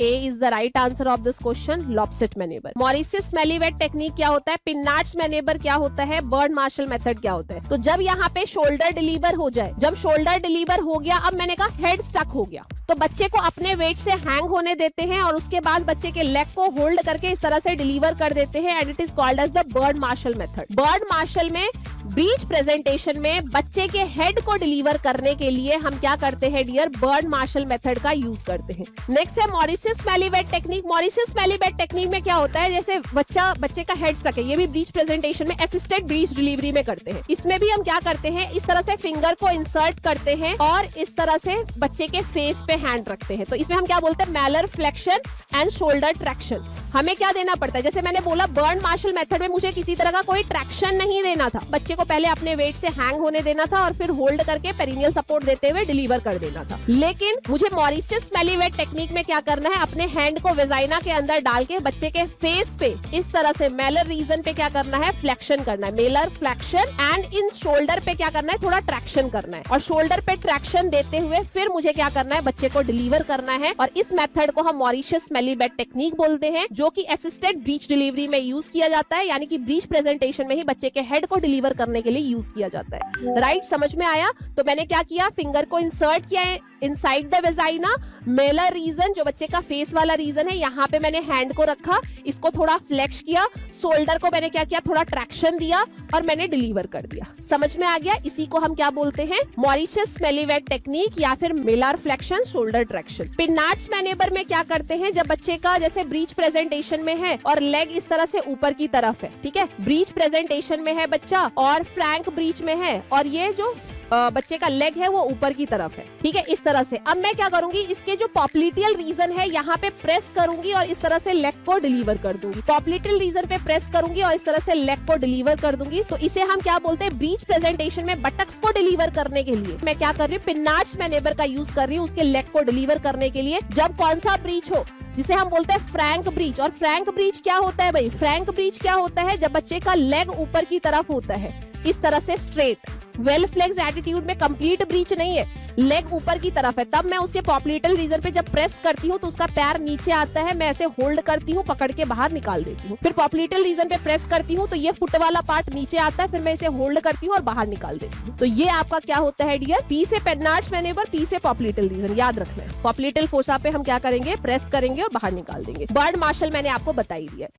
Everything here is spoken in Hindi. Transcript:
A is the right answer of this question, Lovset manoeuvre. Mauriceau Smellie Veit technique क्या होता है, पिन्नार्ड्स मैनेवर क्या होता है, बर्ड मार्शल मेथड क्या होता है। तो जब यहाँ पे शोल्डर डिलीवर हो जाए, जब शोल्डर डिलीवर हो गया, अब मैंने कहा हेड स्टक हो गया, तो बच्चे को अपने वेट से हैंग होने देते हैं और उसके बाद बच्चे के लेग को होल्ड करके इस तरह से डिलीवर कर देते हैं and it is called as the Burns Marshall method. Burns Marshall में ब्रीच प्रेजेंटेशन में बच्चे के हेड को डिलीवर करने के लिए हम क्या करते हैं डियर, बर्ड मार्शल मेथड का यूज करते हैं। नेक्स्ट है Mauritius Smellie Veit technique. Mauritius Smellie Veit technique में क्या होता है, जैसे बच्चे का हेड स्टक है, ये भी ब्रीच प्रेजेंटेशन में असिस्टेड ब्रीच डिलीवरी में करते हैं। इसमें भी हम क्या करते हैं, इस तरह से फिंगर को इंसर्ट करते हैं और इस तरह से बच्चे के फेस पे हैंड रखते हैं। तो इसमें हम क्या बोलते हैं, मैलर फ्लेक्शन एंड शोल्डर ट्रैक्शन। हमें क्या देना पड़ता है, जैसे मैंने बोला बर्ड मार्शल मेथड में मुझे किसी तरह का कोई ट्रैक्शन नहीं देना था, बच्चे को पहले अपने वेट से हैंग होने देना था और फिर होल्ड करके पेरिनियल सपोर्ट देते हुए डिलीवर कर देना था। लेकिन मुझे मॉरिशियस मेलिवेट टेक्निक में क्या करना है, अपने हैंड को वेजाइना के अंदर डाल के बच्चे के फेस पे इस तरह से मैलर रीजन पे क्या करना है, फ्लेक्शन करना है, Mailer flexion, and in shoulder पे क्या करना है, थोड़ा ट्रैक्शन करना है और शोल्डर पे ट्रैक्शन देते हुए फिर मुझे क्या करना है, बच्चे को डिलीवर करना है। और इस मेथड को हम मॉरिशियस मेलिवेट टेक्निक बोलते हैं, जो कि असिस्टेड ब्रीच डिलीवरी में यूज किया जाता है, यानी कि ब्रीच प्रेजेंटेशन में ही बच्चे के हेड को डिलीवर करने के लिए यूज किया जाता है। राइट, समझ में आया। तो मैंने क्या किया, फिंगर को इंसर्ट किया है inside the vagina, malar region जो बच्चे का फेस वाला रीजन है, यहाँ पे मैंने हैंड को रखा, इसको थोड़ा फ्लेक्स किया, शोल्डर को मैंने क्या किया, थोड़ा ट्रैक्शन दिया और मैंने डिलीवर कर दिया। समझ में आ गया। इसी को हम क्या बोलते हैं, मॉरिशियस मेलिवेट टेक्निक या फिर malar flexion, shoulder traction. Pinard's manoeuvre में क्या करते हैं, जब बच्चे का जैसे ब्रीच प्रेजेंटेशन में है और लेग इस तरह से ऊपर की तरफ है, ठीक है, ब्रीच प्रेजेंटेशन में है बच्चा और फ्रैंक ब्रीच में है और ये जो बच्चे का लेग है वो ऊपर की तरफ है, ठीक है, इस तरह से। अब मैं क्या करूंगी, इसके जो पॉप्लिटियल रीजन है यहाँ पे प्रेस करूंगी और इस तरह से लेग को डिलीवर कर दूंगी। पॉप्लिटियल रीजन पे प्रेस करूंगी और इस तरह से लेग को डिलीवर कर दूंगी। तो इसे हम क्या बोलते हैं, ब्रीच प्रेजेंटेशन में बटक्स को डिलीवर करने के लिए मैं क्या कर रही हूँ, पिन्नार्ड्स मैनेवर का यूज कर रही हूँ उसके लेग को डिलीवर करने के लिए। जब कौन सा ब्रीच हो, जिसे हम बोलते हैं फ्रैंक ब्रीच। और फ्रैंक ब्रीच क्या होता है भाई, फ्रैंक ब्रीच क्या होता है, जब बच्चे का लेग ऊपर की तरफ होता है इस तरह से स्ट्रेट, वेल फ्लेक्स्ड एटीट्यूड में, कंप्लीट ब्रीच नहीं है, लेग ऊपर की तरफ है, तब मैं उसके पॉप्लिटल रीजन पे जब प्रेस करती हूँ तो उसका पैर नीचे आता है, मैं ऐसे होल्ड करती हूँ, पकड़ के बाहर निकाल देती हूँ। फिर पॉप्लिटल रीजन पे प्रेस करती हूँ तो ये फुट वाला पार्ट नीचे आता है, फिर मैं इसे होल्ड करती हूँ और बाहर निकाल देती हूँ। तो ये आपका क्या होता है डियर, पी से पिन्नार्ड्स मैनेवर, पी से पॉप्लिटल रीजन, याद रखना है। पॉप्लिटल फोसा पे हम क्या करेंगे, प्रेस करेंगे और बाहर निकाल देंगे। बर्ड मार्शल मैंने आपको बताई दिया।